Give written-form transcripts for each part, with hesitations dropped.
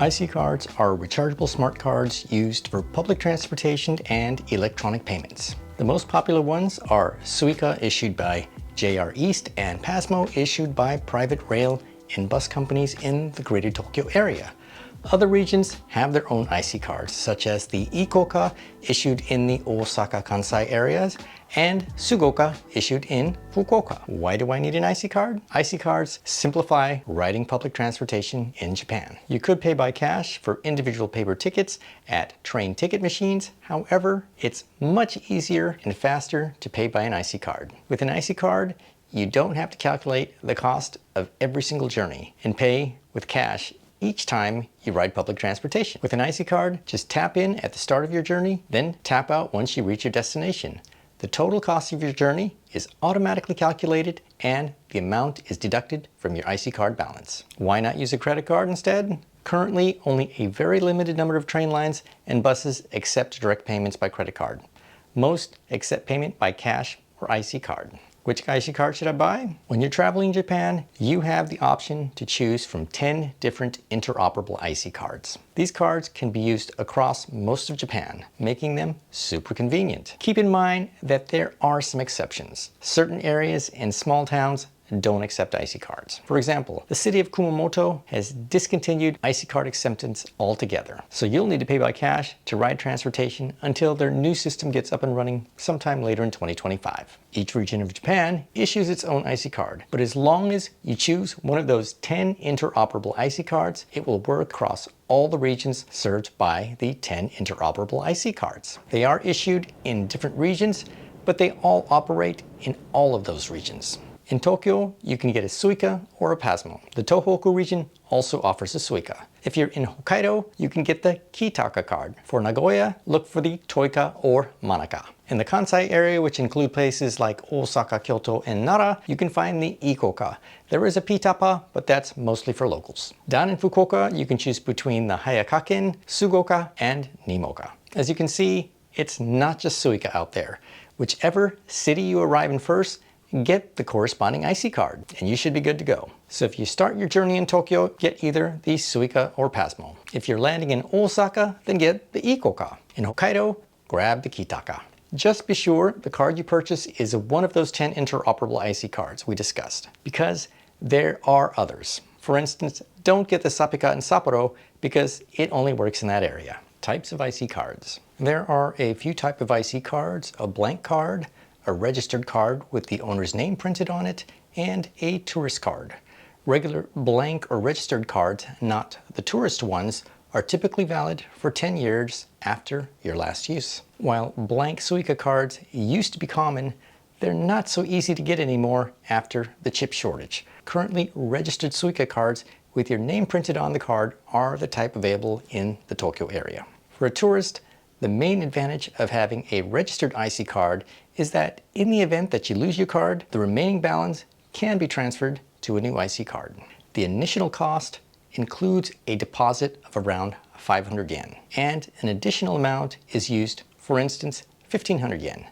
IC cards are rechargeable smart cards used for public transportation and electronic payments. The most popular ones are Suica, issued by JR East, and Pasmo, issued by private rail and bus companies in the greater Tokyo area. Other regions have their own IC cards, such as the ICOCA, issued in the Osaka, Kansai areas, and Suica, issued in Fukuoka. Why do I need an IC card? IC cards simplify riding public transportation in Japan. You could pay by cash for individual paper tickets at train ticket machines. However, it's much easier and faster to pay by an IC card. With an IC card, you don't have to calculate the cost of every single journey and pay with cash each time you ride public transportation. With an IC card, just tap in at the start of your journey, then tap out once you reach your destination. The total cost of your journey is automatically calculated and the amount is deducted from your IC card balance. Why not use a credit card instead? Currently, only a very limited number of train lines and buses accept direct payments by credit card. Most accept payment by cash or IC card. Which IC card should I buy? When you're traveling in Japan, you have the option to choose from 10 different interoperable IC cards. These cards can be used across most of Japan, making them super convenient. Keep in mind that there are some exceptions. Certain areas and small towns don't accept IC cards. For example, the city of Kumamoto has discontinued IC card acceptance altogether. So you'll need to pay by cash to ride transportation until their new system gets up and running sometime later in 2025. Each region of Japan issues its own IC card, but as long as you choose one of those 10 interoperable IC cards, it will work across all the regions served by the 10 interoperable IC cards. They are issued in different regions, but they all operate in all of those regions. In Tokyo, you can get a Suica or a Pasmo. The Tohoku region also offers a Suica. If you're in Hokkaido, you can get the Kitaka card. For Nagoya, look for the Toika or Manaka. In the Kansai area, which include places like Osaka, Kyoto, and Nara, you can find the ICOCA. There is a Pitapa, but that's mostly for locals. Down in Fukuoka, you can choose between the Hayakaken, Sugoka, and Nimoka. As you can see, it's not just Suica out there. Whichever city you arrive in first, get the corresponding IC card and you should be good to go. So if you start your journey in Tokyo, get either the Suica or Pasmo. If you're landing in Osaka, then get the ICOCA. In Hokkaido, grab the Kitaka. Just be sure the card you purchase is one of those 10 interoperable IC cards we discussed, because there are others. For instance, don't get the Sapika in Sapporo because it only works in that area. Types of IC cards. There are a few types of IC cards: a blank card, a registered card with the owner's name printed on it, and a tourist card. Regular blank or registered cards, not the tourist ones, are typically valid for 10 years after your last use. While blank Suica cards used to be common, they're not so easy to get anymore after the chip shortage. Currently, registered Suica cards with your name printed on the card are the type available in the Tokyo area. For a tourist, the main advantage of having a registered IC card is that in the event that you lose your card, the remaining balance can be transferred to a new IC card. The initial cost includes a deposit of around 500 yen, and an additional amount is used, for instance, 1500 yen.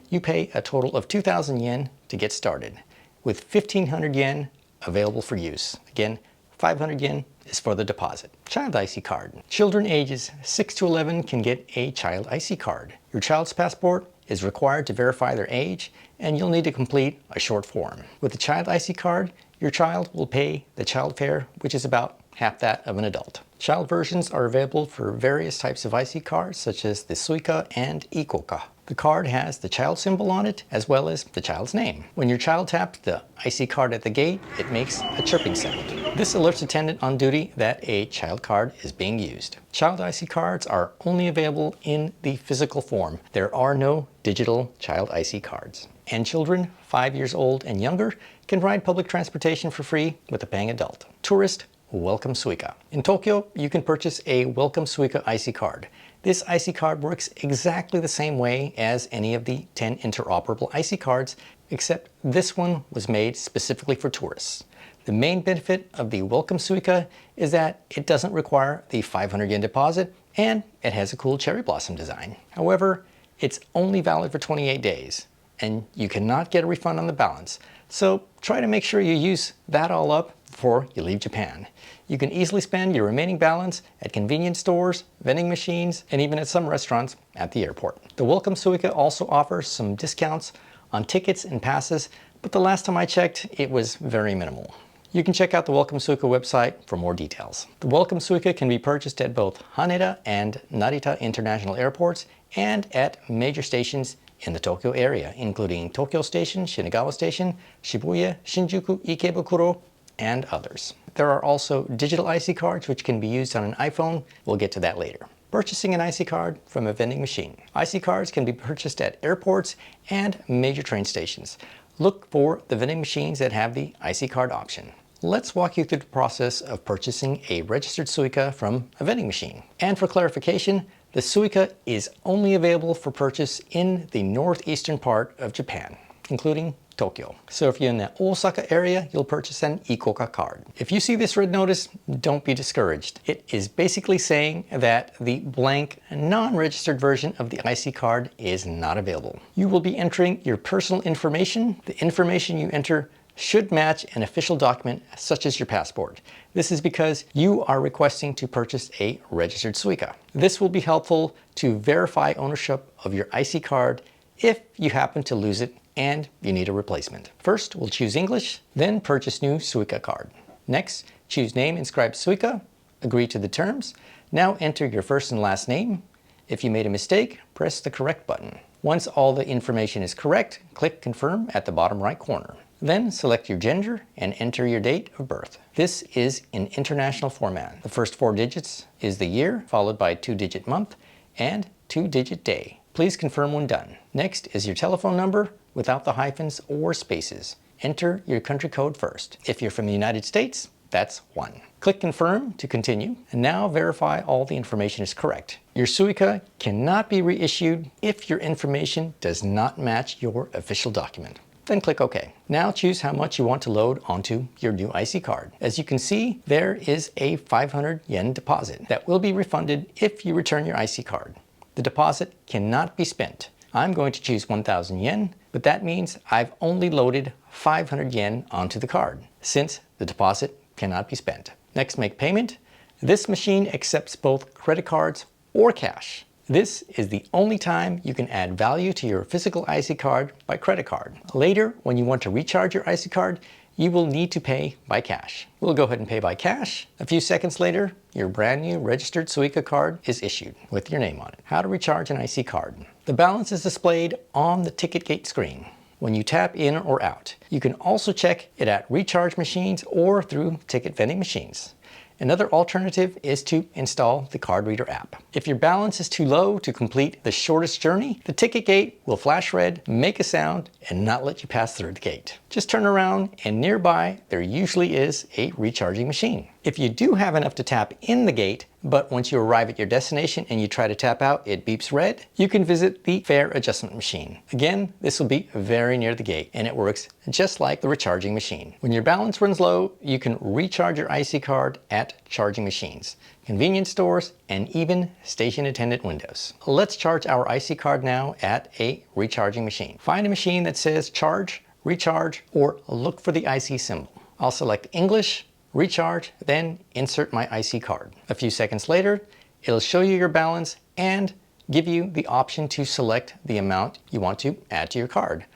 You pay a total of 2000 yen to get started, with 1500 yen available for use. Again, 500 yen is for the deposit. Child IC card. Children ages 6 to 11 can get a child IC card. Your child's passport is required to verify their age, and you'll need to complete a short form. With the child IC card, your child will pay the child fare, which is about half that of an adult. Child versions are available for various types of IC cards, such as the Suica and ICOCA. The card has the child symbol on it, as well as the child's name. When your child taps the IC card at the gate, it makes a chirping sound. This alerts attendant on duty that a child card is being used. Child IC cards are only available in the physical form. There are no digital child IC cards. And children 5 years old and younger can ride public transportation for free with a paying adult. Tourist Welcome Suica. In Tokyo, you can purchase a Welcome Suica IC card. This IC card works exactly the same way as any of the 10 interoperable IC cards, except this one was made specifically for tourists. The main benefit of the Welcome Suica is that it doesn't require the 500 yen deposit, and it has a cool cherry blossom design. However, it's only valid for 28 days, and you cannot get a refund on the balance. So try to make sure you use that all up before you leave Japan. You can easily spend your remaining balance at convenience stores, vending machines, and even at some restaurants at the airport. The Welcome Suica also offers some discounts on tickets and passes, but the last time I checked, it was very minimal. You can check out the Welcome Suica website for more details. The Welcome Suica can be purchased at both Haneda and Narita International Airports and at major stations in the Tokyo area, including Tokyo Station, Shinagawa Station, Shibuya, Shinjuku, Ikebukuro, and others. There are also digital IC cards which can be used on an iPhone. We'll get to that later. Purchasing an IC card from a vending machine. IC cards can be purchased at airports and major train stations. Look for the vending machines that have the IC card option. Let's walk you through the process of purchasing a registered Suica from a vending machine. And for clarification, the Suica is only available for purchase in the northeastern part of Japan, including Tokyo. So if you're in the Osaka area, you'll purchase an ICOCA card. If you see this red notice, don't be discouraged. It is basically saying that the blank, non-registered version of the IC card is not available. You will be entering your personal information. The information you enter should match an official document such as your passport. This is because you are requesting to purchase a registered Suica. This will be helpful to verify ownership of your IC card if you happen to lose it and you need a replacement. First, we'll choose English, then purchase new Suica card. Next, choose name inscribed Suica, agree to the terms. Now enter your first and last name. If you made a mistake, press the correct button. Once all the information is correct, click confirm at the bottom right corner. Then select your gender and enter your date of birth. This is in international format. The first 4 digits is the year, followed by 2-digit month and 2-digit day. Please confirm when done. Next is your telephone number without the hyphens or spaces. Enter your country code first. If you're from the United States, that's 1. Click confirm to continue, and now verify all the information is correct. Your Suica cannot be reissued if your information does not match your official document. Then click OK. Now choose how much you want to load onto your new IC card. As you can see, there is a 500 yen deposit that will be refunded if you return your IC card. The deposit cannot be spent. I'm going to choose 1,000 yen, but that means I've only loaded 500 yen onto the card, since the deposit cannot be spent. Next, make payment. This machine accepts both credit cards or cash. This is the only time you can add value to your physical IC card by credit card. Later, when you want to recharge your IC card, you will need to pay by cash. We'll go ahead and pay by cash. A few seconds later, your brand new registered Suica card is issued with your name on it. How to recharge an IC card. The balance is displayed on the ticket gate screen when you tap in or out. You can also check it at recharge machines or through ticket vending machines. Another alternative is to install the card reader app. If your balance is too low to complete the shortest journey, the ticket gate will flash red, make a sound, and not let you pass through the gate. Just turn around, and nearby there usually is a recharging machine. If you do have enough to tap in the gate, but once you arrive at your destination and you try to tap out, it beeps red, you can visit the fare adjustment machine. Again, this will be very near the gate, and it works just like the recharging machine. When your balance runs low, you can recharge your IC card at charging machines, convenience stores, and even station attendant windows. Let's charge our IC card now at a recharging machine. Find a machine that says charge, recharge, or look for the IC symbol. I'll select English, recharge, then insert my IC card. A few seconds later, it'll show you your balance and give you the option to select the amount you want to add to your card.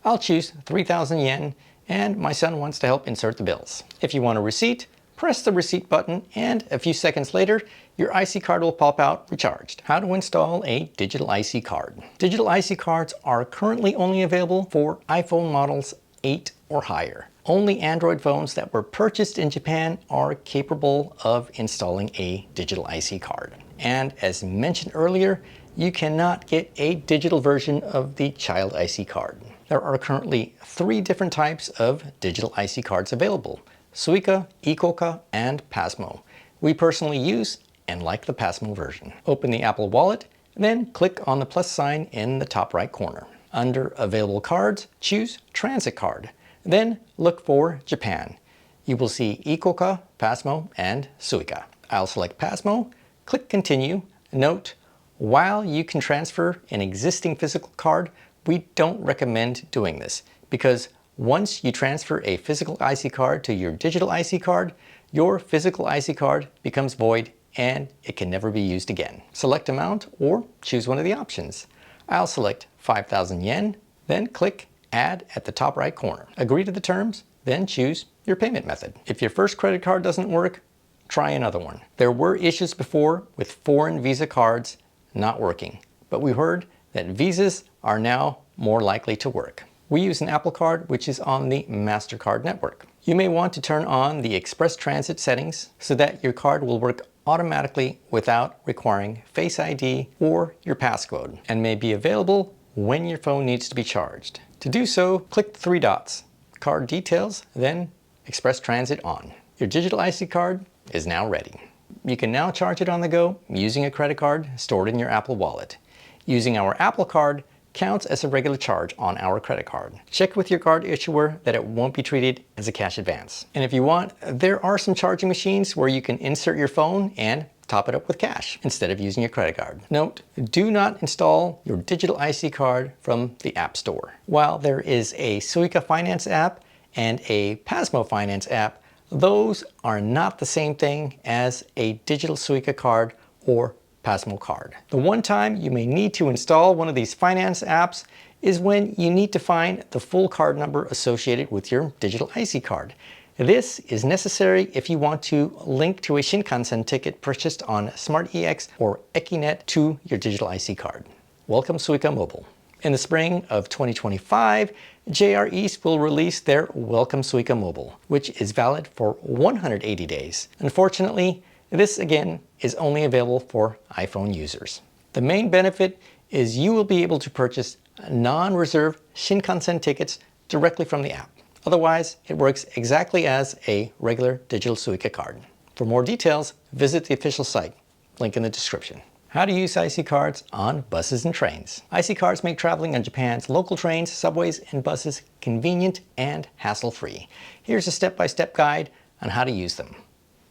I'll choose 3,000 yen, and my son wants to help insert the bills. If you want a receipt, press the receipt button, and a few seconds later, your IC card will pop out recharged. How to install a digital IC card. Digital IC cards are currently only available for iPhone models 8 or higher. Only Android phones that were purchased in Japan are capable of installing a digital IC card. And as mentioned earlier, you cannot get a digital version of the child IC card. There are currently 3 different types of digital IC cards available: Suica, ICOCA, and Pasmo. We personally use and like the Pasmo version. Open the Apple Wallet, then click on the plus sign in the top right corner. Under Available Cards, choose Transit Card. Then look for Japan. You will see ICOCA, Pasmo, and Suica. I'll select Pasmo, click Continue. Note, while you can transfer an existing physical card, we don't recommend doing this because Once you transfer a physical IC card to your digital IC card, your physical IC card becomes void and it can never be used again. Select amount or choose one of the options. I'll select 5,000 yen, then click Add at the top right corner. Agree to the terms, then choose your payment method. If your first credit card doesn't work, try another one. There were issues before with foreign Visa cards not working, but we heard that Visas are now more likely to work. We use an Apple Card which is on the MasterCard network. You may want to turn on the Express Transit settings so that your card will work automatically without requiring Face ID or your passcode, and may be available when your phone needs to be charged. To do so, click the three dots, Card Details, then Express Transit on. Your digital IC card is now ready. You can now charge it on the go using a credit card stored in your Apple Wallet. Using our Apple Card counts as a regular charge on our credit card. Check with your card issuer that it won't be treated as a cash advance. And if you want, there are some charging machines where you can insert your phone and top it up with cash instead of using your credit card. Note, do not install your digital IC card from the App Store. While there is a Suica Finance app and a Pasmo Finance app, those are not the same thing as a digital Suica card or Pasmo card. The one time you may need to install one of these finance apps is when you need to find the full card number associated with your digital IC card. This is necessary if you want to link to a Shinkansen ticket purchased on SmartEX or Ekinet to your digital IC card. Welcome Suica Mobile. In the spring of 2025, JR East will release their Welcome Suica Mobile, which is valid for 180 days. Unfortunately, this again is only available for iPhone users. The main benefit is you will be able to purchase non-reserved Shinkansen tickets directly from the app. Otherwise, it works exactly as a regular digital Suica card. For more details, visit the official site, link in the description. How to use IC cards on buses and trains. IC cards make traveling on Japan's local trains, subways, and buses convenient and hassle-free. Here's a step-by-step guide on how to use them.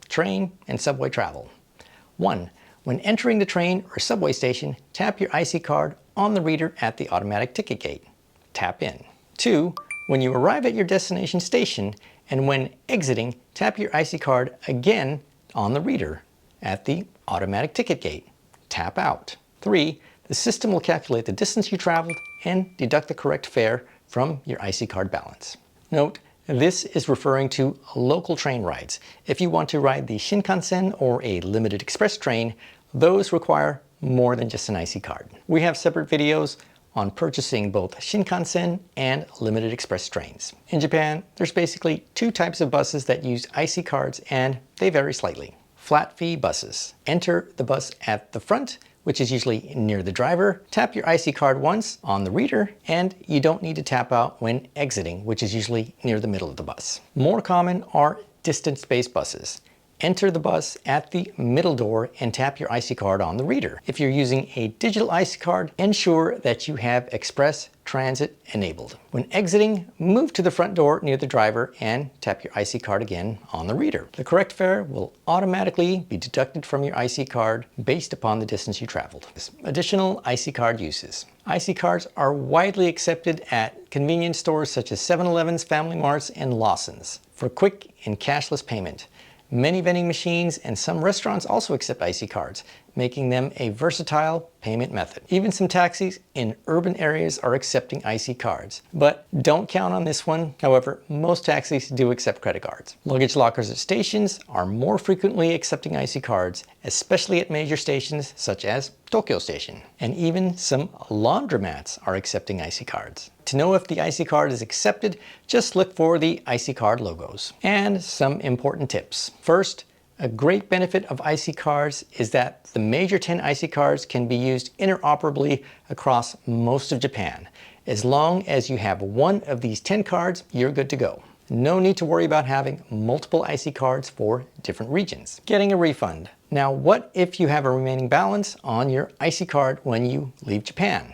Train and subway travel. 1. When entering the train or subway station, tap your IC card on the reader at the automatic ticket gate. Tap in. 2. When you arrive at your destination station and when exiting, tap your IC card again on the reader at the automatic ticket gate. Tap out. 3. The system will calculate the distance you traveled and deduct the correct fare from your IC card balance. Note, this is referring to local train rides. If you want to ride the Shinkansen or a limited express train, those require more than just an IC card. We have separate videos on purchasing both Shinkansen and limited express trains. In Japan, there's basically two types of buses that use IC cards and they vary slightly. Flat fee buses. Enter the bus at the front, which is usually near the driver. Tap your IC card once on the reader, and you don't need to tap out when exiting, which is usually near the middle of the bus. More common are distance-based buses. Enter the bus at the middle door and tap your IC card on the reader. If you're using a digital IC card, ensure that you have Express Transit enabled. When exiting, move to the front door near the driver and tap your IC card again on the reader. The correct fare will automatically be deducted from your IC card based upon the distance you traveled. Additional IC card uses. IC cards are widely accepted at convenience stores such as 7-Elevens, Family Marts, and Lawson's for quick and cashless payment. Many vending machines and some restaurants also accept IC cards, making them a versatile payment method. Even some taxis in urban areas are accepting IC cards, but don't count on this one. However, most taxis do accept credit cards. Luggage lockers at stations are more frequently accepting IC cards, especially at major stations such as Tokyo Station. And even some laundromats are accepting IC cards. To know if the IC card is accepted, just look for the IC card logos. And some important tips. First, a great benefit of IC cards is that the major 10 IC cards can be used interoperably across most of Japan. As long as you have one of these 10 cards, you're good to go. No need to worry about having multiple IC cards for different regions. Getting a refund. Now, what if you have a remaining balance on your IC card when you leave Japan?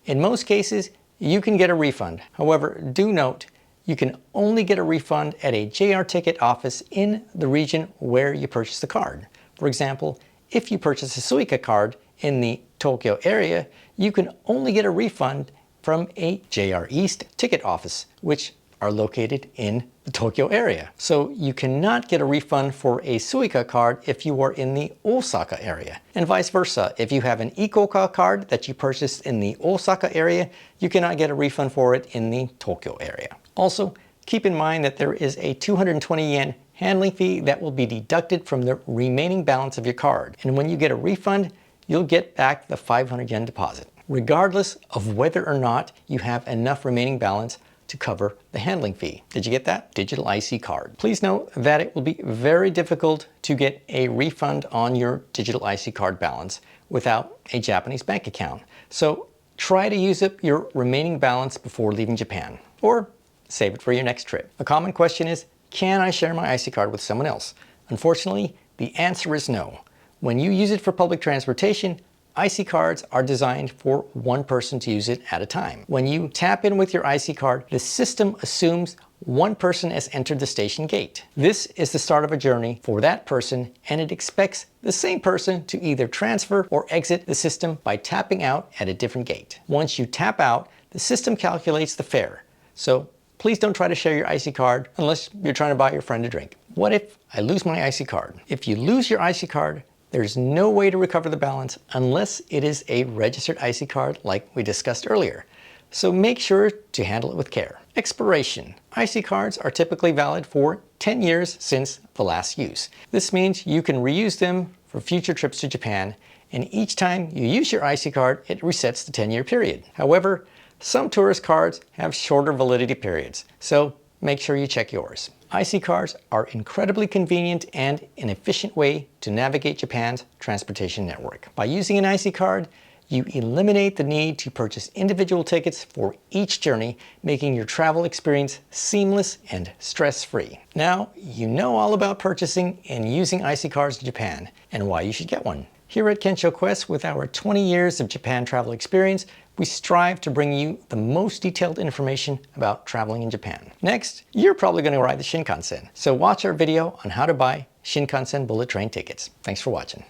In most cases, you can get a refund. However, do note, you can only get a refund at a JR ticket office in the region where you purchased the card. For example, if you purchase a Suica card in the Tokyo area, you can only get a refund from a JR East ticket office, which are located in the Tokyo area. So you cannot get a refund for a Suica card if you are in the Osaka area. And vice versa, if you have an ICOCA card that you purchased in the Osaka area, you cannot get a refund for it in the Tokyo area. Also, keep in mind that there is a 220 yen handling fee that will be deducted from the remaining balance of your card. And when you get a refund, you'll get back the 500 yen deposit, regardless of whether or not you have enough remaining balance to cover the handling fee. Did you get that? Digital IC card. Please note that it will be very difficult to get a refund on your digital IC card balance without a Japanese bank account. So try to use up your remaining balance before leaving Japan, or save it for your next trip. A common question is, can I share my IC card with someone else? Unfortunately, the answer is no. When you use it for public transportation, IC cards are designed for one person to use it at a time. When you tap in with your IC card, the system assumes one person has entered the station gate. This is the start of a journey for that person, and it expects the same person to either transfer or exit the system by tapping out at a different gate. Once you tap out, the system calculates the fare. So please don't try to share your IC card unless you're trying to buy your friend a drink. What if I lose my IC card? If you lose your IC card, there's no way to recover the balance unless it is a registered IC card like we discussed earlier. So make sure to handle it with care. Expiration. IC cards are typically valid for 10 years since the last use. This means you can reuse them for future trips to Japan, and each time you use your IC card, it resets the 10-year period. However, some tourist cards have shorter validity periods, so make sure you check yours. IC cards are incredibly convenient and an efficient way to navigate Japan's transportation network. By using an IC card, you eliminate the need to purchase individual tickets for each journey, making your travel experience seamless and stress-free. Now, you know all about purchasing and using IC cards in Japan and why you should get one. Here at KENSHOQUEST, with our 20 years of Japan travel experience, we strive to bring you the most detailed information about traveling in Japan. Next, you're probably going to ride the Shinkansen, so watch our video on how to buy Shinkansen bullet train tickets. Thanks for watching.